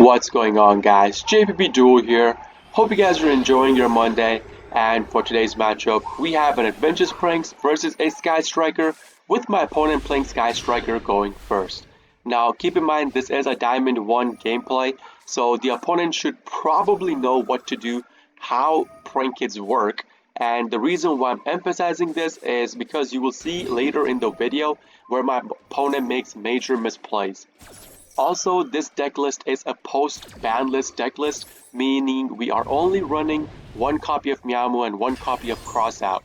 What's going on, guys? JPP Duel here. Hope you guys are enjoying your Monday. And for today's matchup, we have an Adventures Pranks versus a Sky Striker, with my opponent playing Sky Striker going first. Now, keep in mind this is a Diamond 1 gameplay, so the opponent should probably know what to do, how prank kids work. And the reason why I'm emphasizing this is because you will see later in the video where my opponent makes major misplays. Also, this deck list is a post-Banlist deck list, meaning we are only running one copy of Miamu and one copy of Crossout.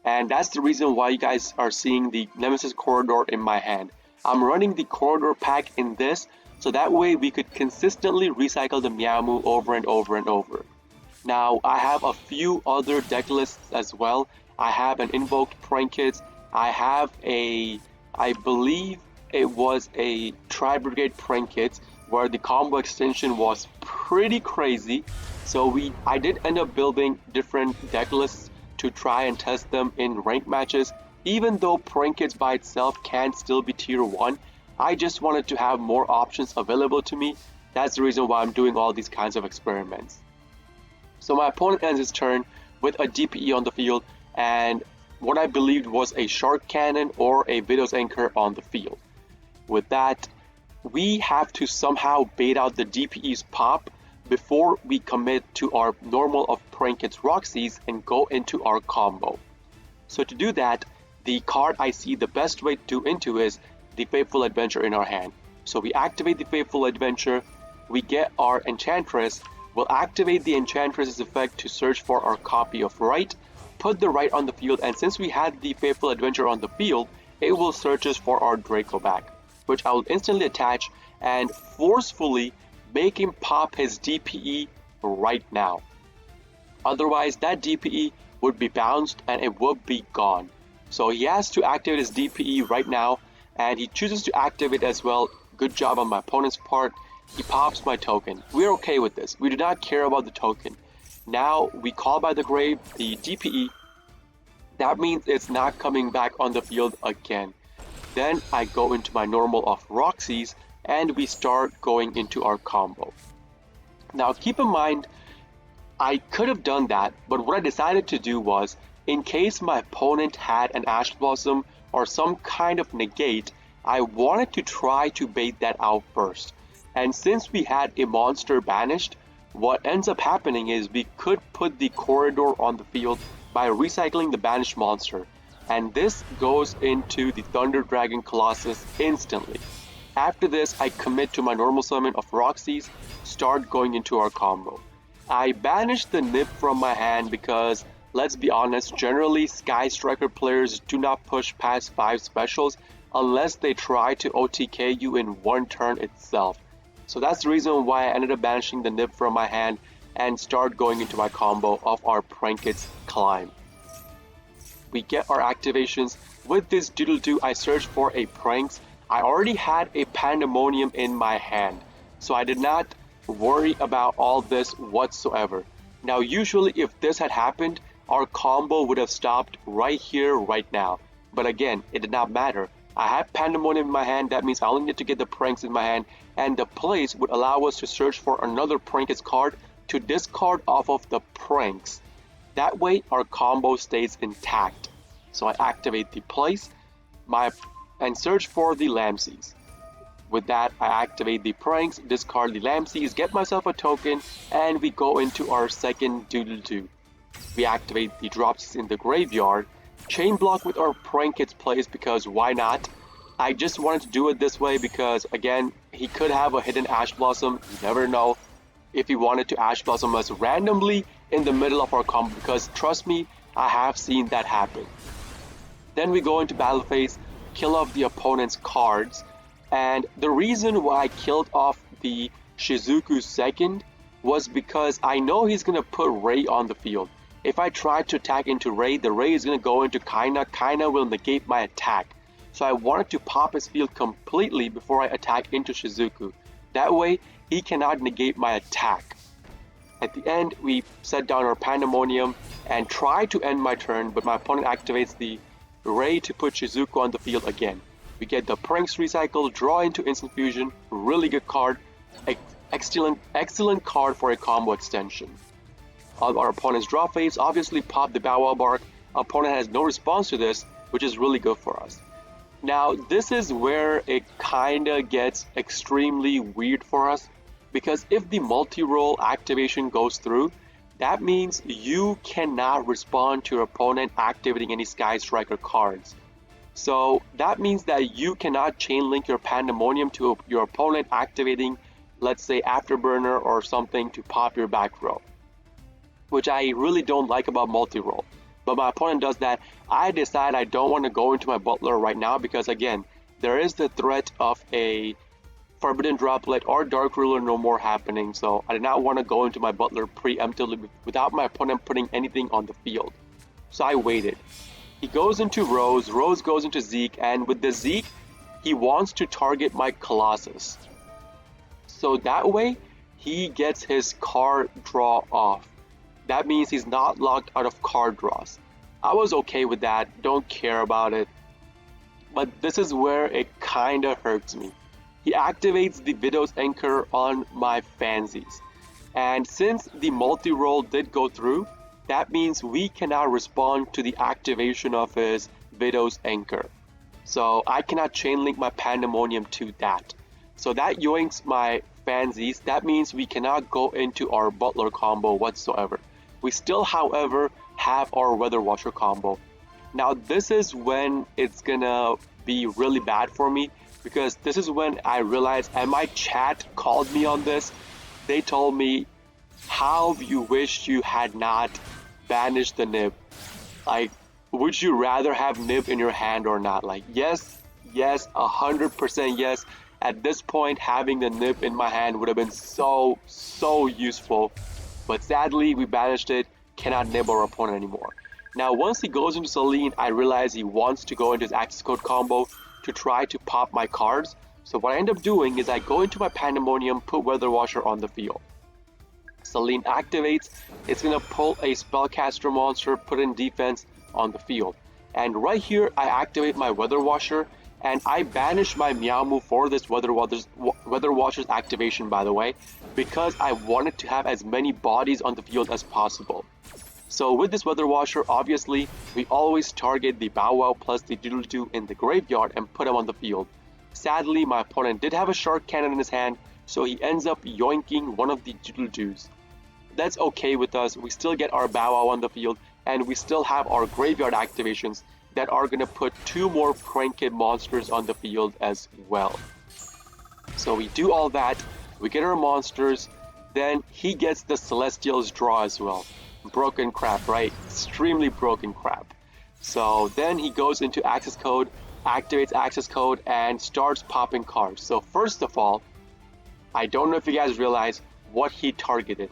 And that's the reason why you guys are seeing the Nemesis Corridor in my hand. I'm running the Corridor pack in this, so that way we could consistently recycle the Miamu over and over and over. Now, I have a few other deck lists as well. I have an Invoked Prank Kids. I have I believe it was a Tri-Brigade Prank Kit where the combo extension was pretty crazy. So I did end up building different deck lists to try and test them in ranked matches. Even though Prank Kits by itself can still be tier 1, I just wanted to have more options available to me. That's the reason why I'm doing all these kinds of experiments. So my opponent ends his turn with a DPE on the field and what I believed was a Shark Cannon or a Vidus Anchor on the field. With that, we have to somehow bait out the DPE's pop before we commit to our normal of Prank Kids Roxy's and go into our combo. So to do that, the card I see the best way to do into is the Faithful Adventure in our hand. So we activate the Faithful Adventure, we get our Enchantress, we'll activate the Enchantress's effect to search for our copy of Right, put the Right on the field, and since we had the Faithful Adventure on the field, it will search us for our Draco back, which I will instantly attach and forcefully make him pop his DPE right now. Otherwise, that DPE would be bounced and it would be gone. So he has to activate his DPE right now, and he chooses to activate as well. Good job on my opponent's part. He pops my token. We're okay with this. We do not care about the token. Now we call by the grave the DPE. That means it's not coming back on the field again. Then I go into my normal of Roxy's and we start going into our combo. Now keep in mind, I could have done that, but what I decided to do was, in case my opponent had an Ash Blossom or some kind of negate, I wanted to try to bait that out first. And since we had a monster banished, what ends up happening is we could put the Corridor on the field by recycling the banished monster. And this goes into the Thunder Dragon Colossus instantly. After this, I commit to my normal summon of Roxy's, start going into our combo. I banish the Nib from my hand because, let's be honest, generally Sky Striker players do not push past 5 specials unless they try to OTK you in one turn itself. So that's the reason why I ended up banishing the Nib from my hand and start going into my combo of our Prank Kids Climb. We get our activations. With this doodle-doo, I searched for a Pranks. I already had a Pandemonium in my hand, so I did not worry about all this whatsoever. Now usually if this had happened, our combo would have stopped right here, right now. But again, it did not matter. I had Pandemonium in my hand, that means I only need to get the Pranks in my hand, and the place would allow us to search for another Prank's card to discard off of the Pranks. That way our combo stays intact. So I activate the place and search for the Lamseys. With that, I activate the Pranks, discard the Lamseys, get myself a token, and we go into our second doodle-doo. We activate the Dropsies in the graveyard, chain block with our Prank Kids plays because why not? I just wanted to do it this way because, again, he could have a hidden Ash Blossom. You never know if he wanted to Ash Blossom us randomly in the middle of our combo, because trust me, I have seen that happen. Then we go into battle phase, kill off the opponent's cards, and the reason why I killed off the Shizuku second was because I know he's going to put Ray on the field. If I try to attack into Ray, the Ray is going to go into Kaina. Kaina will negate my attack. So I wanted to pop his field completely before I attack into Shizuku. That way, he cannot negate my attack. At the end, we set down our Pandemonium and try to end my turn, but my opponent activates the Ray to put Shizuku on the field again. We get the Pranks recycle, draw into Instant Fusion, really good card. excellent card for a combo extension. Our opponent's draw phase, obviously pop the Bow Wow Bark. Opponent has no response to this, which is really good for us. Now, this is where it kinda gets extremely weird for us, because if the multi-role activation goes through, that means you cannot respond to your opponent activating any Sky Striker cards. So that means that you cannot chain link your Pandemonium to your opponent activating, let's say, Afterburner or something to pop your back row, which I really don't like about multi-role. But my opponent does that. I decide I don't want to go into my Butler right now because, again, there is the threat of a Forbidden Droplet or Dark Ruler no more happening, so I did not want to go into my Butler preemptively without my opponent putting anything on the field. So I waited. He goes into Rose, Rose goes into Zeke, and with the Zeke, he wants to target my Colossus. So that way, he gets his card draw off. That means he's not locked out of card draws. I was okay with that, don't care about it. But this is where it kinda hurts me. He activates the Widow's Anchor on my Fansies. And since the multi-roll did go through, that means we cannot respond to the activation of his Widow's Anchor. So I cannot chain link my Pandemonium to that. So that yoinks my Fansies. That means we cannot go into our Butler combo whatsoever. We still, however, have our Weather Watcher combo. Now this is when it's gonna be really bad for me, because this is when I realized, and my chat called me on this. They told me, how you wish you had not banished the Nib. Like, would you rather have Nib in your hand or not? Like, yes, 100% yes. At this point, having the Nib in my hand would have been so useful. But sadly, we banished it, cannot nib our opponent anymore. Now, once he goes into Selene, I realize he wants to go into his Access Code combo to try to pop my cards. So what I end up doing is I go into my Pandemonium, put Weather Washer on the field. Selene activates, it's going to pull a Spellcaster monster, put in defense on the field. And right here, I activate my Weather Washer, and I banish my Meowmoo for this Weather Washer's activation, by the way, because I wanted to have as many bodies on the field as possible. So with this Weather Washer, obviously, we always target the Bow Wow plus the Doodle-Doo in the graveyard and put them on the field. Sadly, my opponent did have a Shark Cannon in his hand, so he ends up yoinking one of the Doodle-Doos. That's okay with us, we still get our Bow Wow on the field, and we still have our graveyard activations that are going to put 2 more Prank Kid monsters on the field as well. So we do all that, we get our monsters, then he gets the Celestial's draw as well. Broken crap, right? Extremely broken crap. So then he goes into Access Code, activates Access Code, and starts popping cards. So first of all, I don't know if you guys realize what he targeted.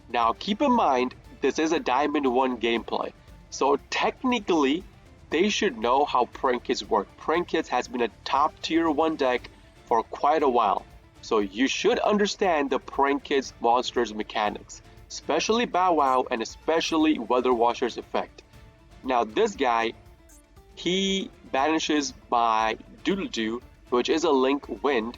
Now keep in mind, this is a Diamond 1 gameplay. So technically, they should know how Prank Kids work. Prank Kids has been a top tier 1 deck for quite a while. So you should understand the Prank Kids monsters mechanics, especially Bow Wow and especially Weather Washer's effect. Now this guy, he banishes my Doodle-Doo, which is a Link Wind,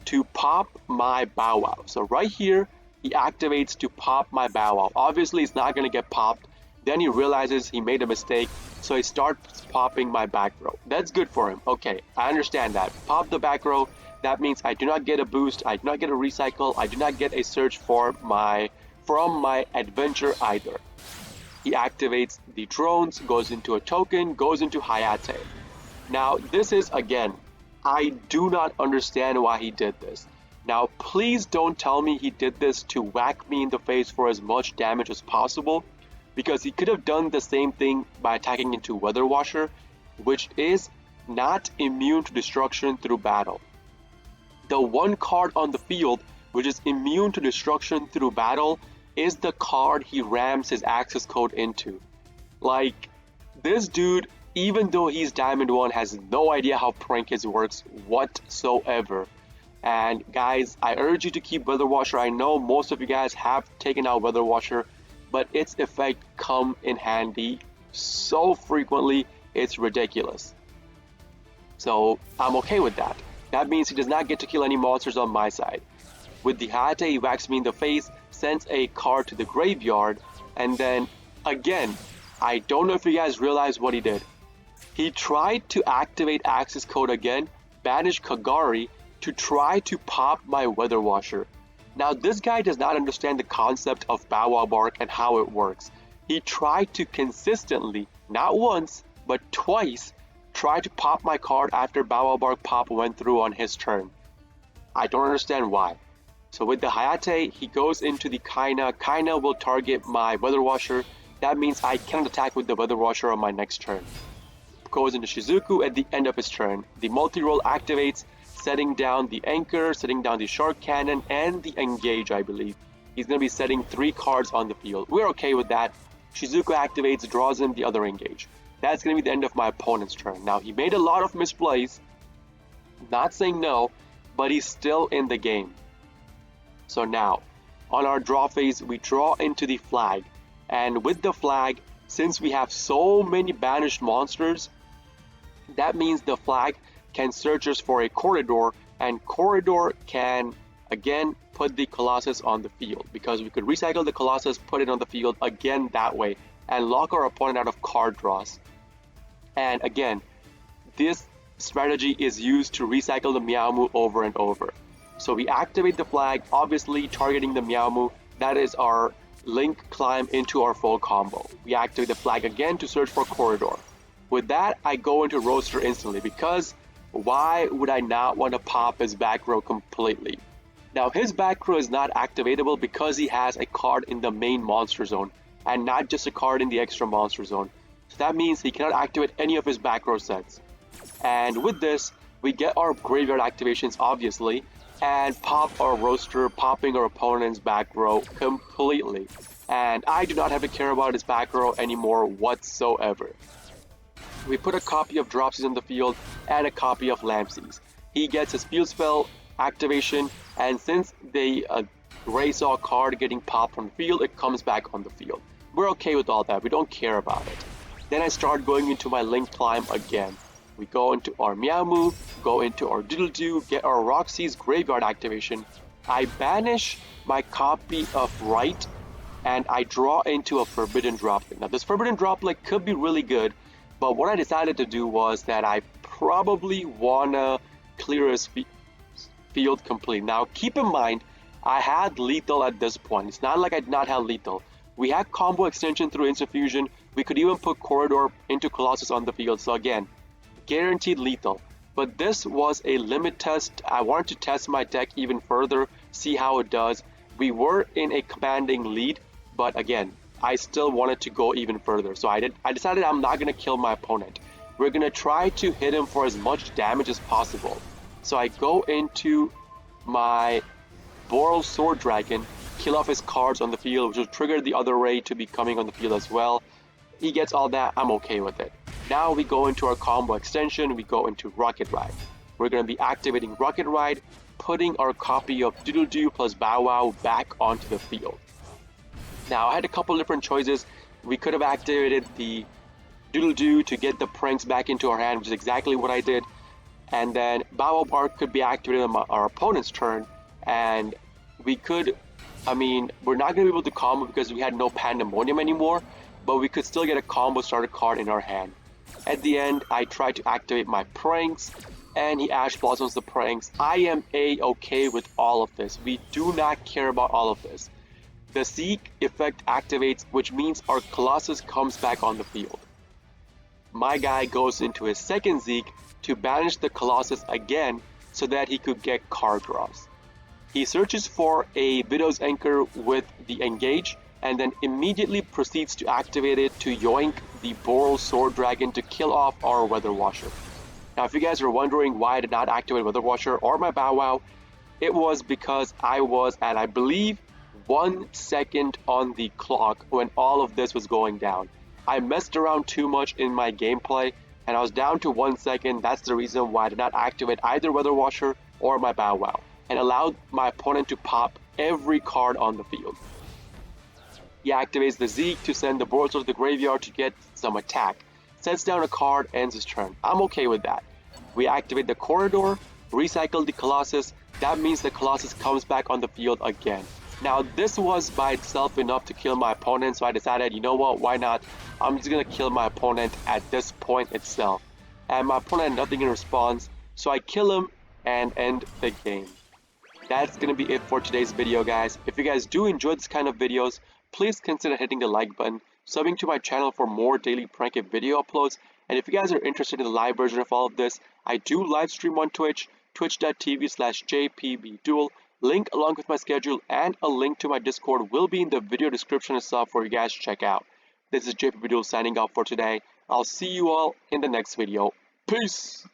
to pop my Bow Wow. So right here, he activates to pop my Bow Wow. Obviously, it's not going to get popped. Then he realizes he made a mistake, so he starts popping my back row. That's good for him. Okay, I understand that. Pop the back row. That means I do not get a boost, I do not get a recycle, I do not get a search from my adventure either. He activates the drones, goes into a token, goes into Hayate. Now this is, again, I do not understand why he did this. Now please don't tell me he did this to whack me in the face for as much damage as possible, because he could have done the same thing by attacking into Weather Washer, which is not immune to destruction through battle. The one card on the field which is immune to destruction through battle is the card he rams his Access Code into. Like, this dude, even though he's Diamond 1, has no idea how Prank Kids works whatsoever. And guys, I urge you to keep Weather Washer. I know most of you guys have taken out Weather Washer, but its effect come in handy so frequently, it's ridiculous. So I'm okay with that. That means he does not get to kill any monsters on my side. With the Hayate, he whacks me in the face, sends a card to the graveyard, and then again, I don't know if you guys realize what he did. He tried to activate access code again, banish Kagari to try to pop my Weather Washer. Now this guy does not understand the concept of Bow Wow Bark and how it works. He tried to consistently, not once, but twice, try to pop my card after Bow Wow Bark pop went through on his turn. I don't understand why. So with the Hayate, he goes into the Kaina. Kaina will target my Weather Washer. That means I cannot attack with the Weather Washer on my next turn. Goes into Shizuku at the end of his turn. The multi-roll activates, setting down the Anchor, setting down the Shark Cannon, and the Engage, I believe. He's going to be setting 3 cards on the field. We're okay with that. Shizuku activates, draws in the other Engage. That's going to be the end of my opponent's turn. Now, he made a lot of misplays. Not saying no, but he's still in the game. So now, on our draw phase, we draw into the flag. And with the flag, since we have so many banished monsters, that means the flag can search us for a Corridor, and Corridor can, again, put the Colossus on the field, because we could recycle the Colossus, put it on the field again that way, and lock our opponent out of card draws. And again, this strategy is used to recycle the Meowmoo over and over. So we activate the flag, obviously targeting the Meowmoo. That is our Link climb into our full combo. We activate the flag again to search for Corridor. With that, I go into Roaster instantly, because why would I not want to pop his back row completely? Now his back row is not activatable because he has a card in the main monster zone and not just a card in the extra monster zone. So that means he cannot activate any of his back row sets. And with this, we get our graveyard activations obviously, and pop our Roaster, popping our opponent's back row completely. And I do not have to care about his back row anymore whatsoever. We put a copy of Dropsies on the field and a copy of Lampsies. He gets his Field Spell activation, and since they saw a card getting popped from the field, it comes back on the field. We're okay with all that, we don't care about it. Then I start going into my Link climb again. We go into our Meowmoo, go into our Doodle-Doo, get our Roxy's graveyard activation. I banish my copy of Right, and I draw into a Forbidden Droplet. Now this Forbidden Droplet could be really good, but what I decided to do was that I probably wanna clear his field complete. Now keep in mind, I had lethal at this point. It's not like I did not have lethal. We had combo extension through Instant Fusion. We could even put Corridor into Colossus on the field. So again, guaranteed lethal. But this was a limit test. I wanted to test my deck even further, see how it does. We were in a commanding lead, but again, I still wanted to go even further. So I decided I'm not going to kill my opponent. We're going to try to hit him for as much damage as possible. So I go into my Boral Sword Dragon, kill off his cards on the field, which will trigger the other Ray to be coming on the field as well. He gets all that, I'm okay with it. Now we go into our combo extension, we go into Rocket Ride. We're going to be activating Rocket Ride, putting our copy of Doodle-Doo plus Bow Wow back onto the field. Now I had a couple different choices. We could have activated the Doodle-Doo to get the pranks back into our hand, which is exactly what I did. And then Bow Wow Bark could be activated on our opponent's turn, and we could, we're not going to be able to combo because we had no Pandemonium anymore, but we could still get a combo starter card in our hand. At the end, I tried to activate my pranks, and he Ash Blossoms the pranks. I am A-okay with all of this. We do not care about all of this. The Seek effect activates, which means our Colossus comes back on the field. My guy goes into his second Zeke to banish the Colossus again so that he could get card draws. He searches for a Widow's Anchor with the Engage, and then immediately proceeds to activate it to yoink the Boral Sword Dragon to kill off our Weather Washer. Now if you guys are wondering why I did not activate Weather Washer or my Bow Wow, it was because I was at, I believe, 1 second on the clock when all of this was going down. I messed around too much in my gameplay, and I was down to 1 second. That's the reason why I did not activate either Weather Washer or my Bow Wow, and allowed my opponent to pop every card on the field. He activates the Zeke to send the Boros to the graveyard to get some attack. Sets down a card, ends his turn. I'm okay with that. We activate the Corridor, recycle the Colossus, that means the Colossus comes back on the field again. Now this was by itself enough to kill my opponent, so I decided, you know what, why not? I'm just gonna kill my opponent at this point itself. And my opponent had nothing in response, so I kill him and end the game. That's gonna be it for today's video, guys. If you guys do enjoy this kind of videos, please consider hitting the like button, subbing to my channel for more daily prank and video uploads, and if you guys are interested in the live version of all of this, I do live stream on Twitch, twitch.tv/jpbduel. Link along with my schedule and a link to my Discord will be in the video description itself for you guys to check out. This is JPBDuel signing off for today. I'll see you all in the next video. Peace!